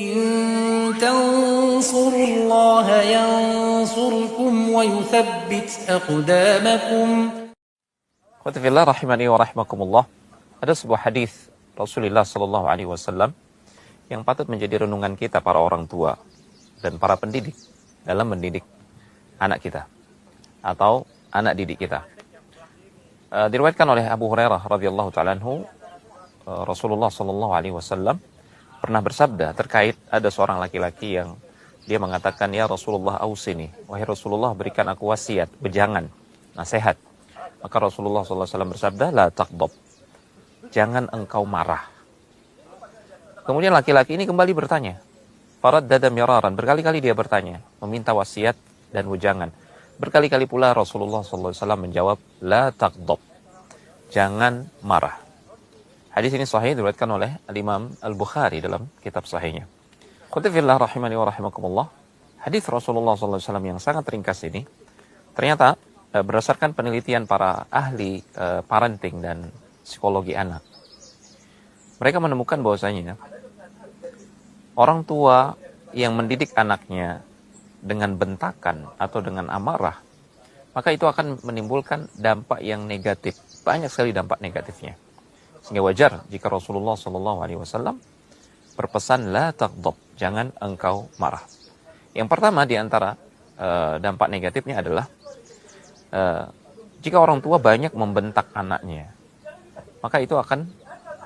إن تنصروا الله ينصركم ويثبت أقدامكم. Qultifillah rahimani wa rahimakumullah. Ada sebuah hadis Rasulullah sallallahu alaihi wasallam yang patut menjadi renungan kita para orang tua dan para pendidik dalam mendidik anak kita atau anak didik kita. Diriwayatkan oleh Abu Hurairah radhiyallahu ta'ala anhu, Rasulullah sallallahu alaihi wasallam pernah bersabda terkait ada seorang laki-laki yang dia mengatakan, "Ya Rasulullah ausini, wahai Rasulullah berikan aku wasiat, wejangan, nasihat." Maka Rasulullah SAW bersabda, "La taghdab, jangan engkau marah." Kemudian laki-laki ini kembali bertanya, faraddada miraran, berkali-kali dia bertanya, meminta wasiat dan wejangan. Berkali-kali pula Rasulullah SAW menjawab, "La taghdab, jangan marah." Hadis ini sahih diriwayatkan oleh Al-Imam Al-Bukhari dalam kitab sahihnya. Qultifillah rahimani wa rahimakumullah. Hadis Rasulullah SAW yang sangat ringkas ini ternyata berdasarkan penelitian para ahli parenting dan psikologi anak, mereka menemukan bahwasanya orang tua yang mendidik anaknya dengan bentakan atau dengan amarah, maka itu akan menimbulkan dampak yang negatif, banyak sekali dampak negatifnya. Sehingga wajar jika Rasulullah SAW berpesan la taghdab, jangan engkau marah. Yang pertama di antara dampak negatifnya adalah jika orang tua banyak membentak anaknya, maka itu akan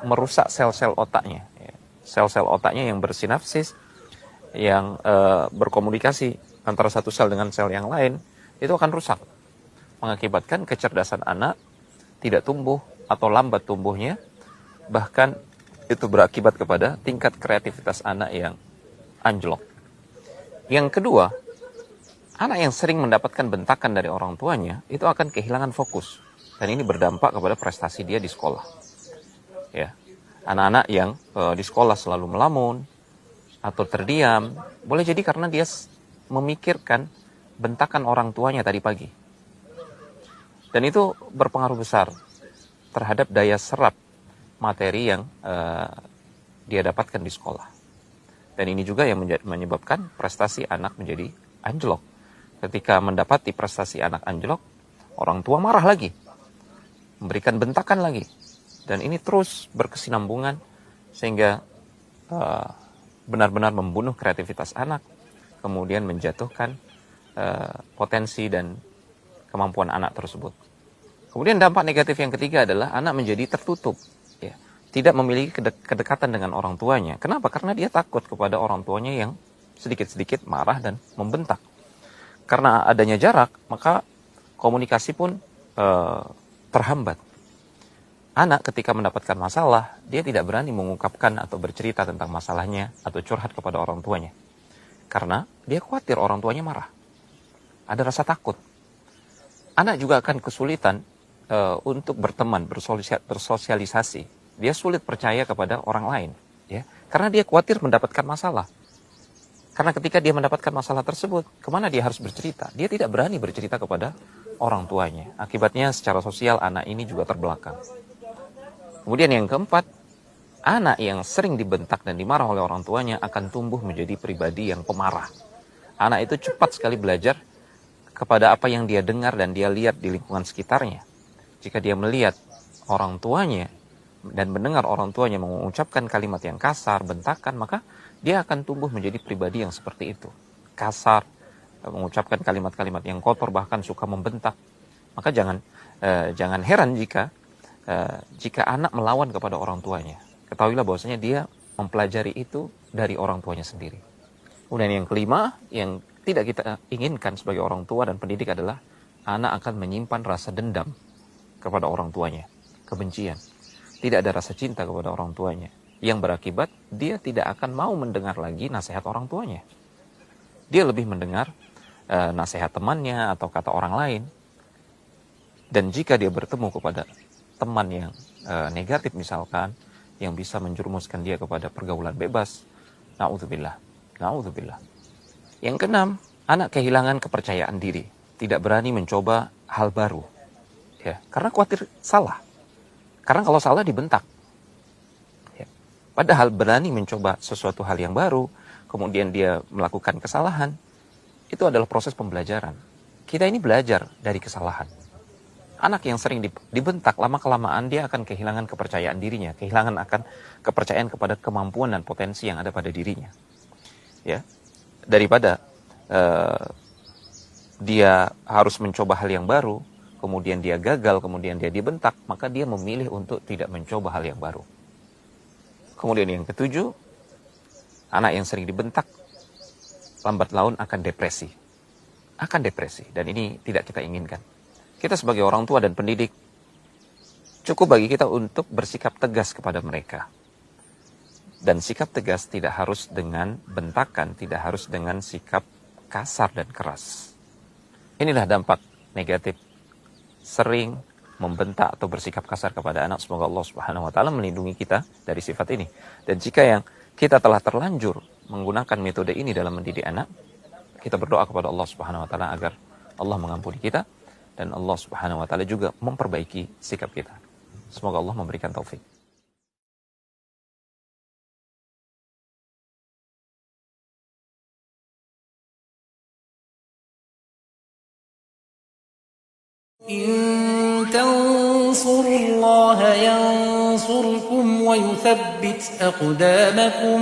merusak sel-sel otaknya. Sel-sel otaknya yang bersinapsis, yang berkomunikasi antara satu sel dengan sel yang lain, itu akan rusak. Mengakibatkan kecerdasan anak tidak tumbuh atau lambat tumbuhnya, bahkan itu berakibat kepada tingkat kreativitas anak yang anjlok. Yang kedua, anak yang sering mendapatkan bentakan dari orang tuanya itu akan kehilangan fokus, dan ini berdampak kepada prestasi dia di sekolah. Ya, anak-anak yang di sekolah selalu melamun atau terdiam, boleh jadi karena dia memikirkan bentakan orang tuanya tadi pagi, dan itu berpengaruh besar terhadap daya serap materi yang dia dapatkan di sekolah. Dan ini juga yang menyebabkan prestasi anak menjadi anjlok. Ketika mendapati prestasi anak anjlok, orang tua marah lagi, memberikan bentakan lagi, dan ini terus berkesinambungan sehingga benar-benar membunuh kreativitas anak, kemudian menjatuhkan potensi dan kemampuan anak tersebut. Kemudian dampak negatif yang ketiga adalah anak menjadi tertutup, ya, tidak memiliki kedekatan dengan orang tuanya. Kenapa? Karena dia takut kepada orang tuanya yang sedikit-sedikit marah dan membentak. Karena adanya jarak, maka komunikasi pun terhambat. Anak ketika mendapatkan masalah, dia tidak berani mengungkapkan atau bercerita tentang masalahnya atau curhat kepada orang tuanya. Karena dia khawatir orang tuanya marah. Ada rasa takut. Anak juga akan kesulitan untuk berteman, bersosialisasi. Dia sulit percaya kepada orang lain, ya, karena dia khawatir mendapatkan masalah. Karena ketika dia mendapatkan masalah tersebut, kemana dia harus bercerita? Dia tidak berani bercerita kepada orang tuanya. Akibatnya secara sosial anak ini juga terbelakang. Kemudian yang keempat, anak yang sering dibentak dan dimarah oleh orang tuanya akan tumbuh menjadi pribadi yang pemarah. Anak itu cepat sekali belajar kepada apa yang dia dengar dan dia lihat di lingkungan sekitarnya. Jika dia melihat orang tuanya dan mendengar orang tuanya mengucapkan kalimat yang kasar, bentakan, maka dia akan tumbuh menjadi pribadi yang seperti itu. Kasar, mengucapkan kalimat-kalimat yang kotor, bahkan suka membentak. Maka jangan heran jika anak melawan kepada orang tuanya. Ketahuilah bahwasanya dia mempelajari itu dari orang tuanya sendiri. Kemudian yang kelima, yang tidak kita inginkan sebagai orang tua dan pendidik adalah anak akan menyimpan rasa dendam kepada orang tuanya, kebencian. Tidak ada rasa cinta kepada orang tuanya, yang berakibat dia tidak akan mau mendengar lagi nasihat orang tuanya. Dia lebih mendengar nasihat temannya atau kata orang lain. Dan jika dia bertemu kepada teman yang negatif misalkan, yang bisa menjerumuskan dia kepada pergaulan bebas, na'udzubillah. Yang keenam, anak kehilangan kepercayaan diri, tidak berani mencoba hal baru, ya, karena khawatir salah. Karena kalau salah dibentak. Ya. Padahal berani mencoba sesuatu hal yang baru, kemudian dia melakukan kesalahan, itu adalah proses pembelajaran. Kita ini belajar dari kesalahan. Anak yang sering dibentak, lama-kelamaan dia akan kehilangan kepercayaan dirinya, kehilangan akan kepercayaan kepada kemampuan dan potensi yang ada pada dirinya. Ya, daripada dia harus mencoba hal yang baru, kemudian dia gagal, kemudian dia dibentak, maka dia memilih untuk tidak mencoba hal yang baru. Kemudian yang ketujuh, anak yang sering dibentak, lambat laun akan depresi. Akan depresi, dan ini tidak kita inginkan. Kita sebagai orang tua dan pendidik, cukup bagi kita untuk bersikap tegas kepada mereka. Dan sikap tegas tidak harus dengan bentakan, tidak harus dengan sikap kasar dan keras. Inilah dampak negatif sering membentak atau bersikap kasar kepada anak. Semoga Allah Subhanahu wa taala melindungi kita dari sifat ini. Dan jika yang kita telah terlanjur menggunakan metode ini dalam mendidik anak, kita berdoa kepada Allah Subhanahu wa taala agar Allah mengampuni kita dan Allah Subhanahu wa taala juga memperbaiki sikap kita. Semoga Allah memberikan taufik. إن تنصروا الله ينصركم ويثبت أقدامكم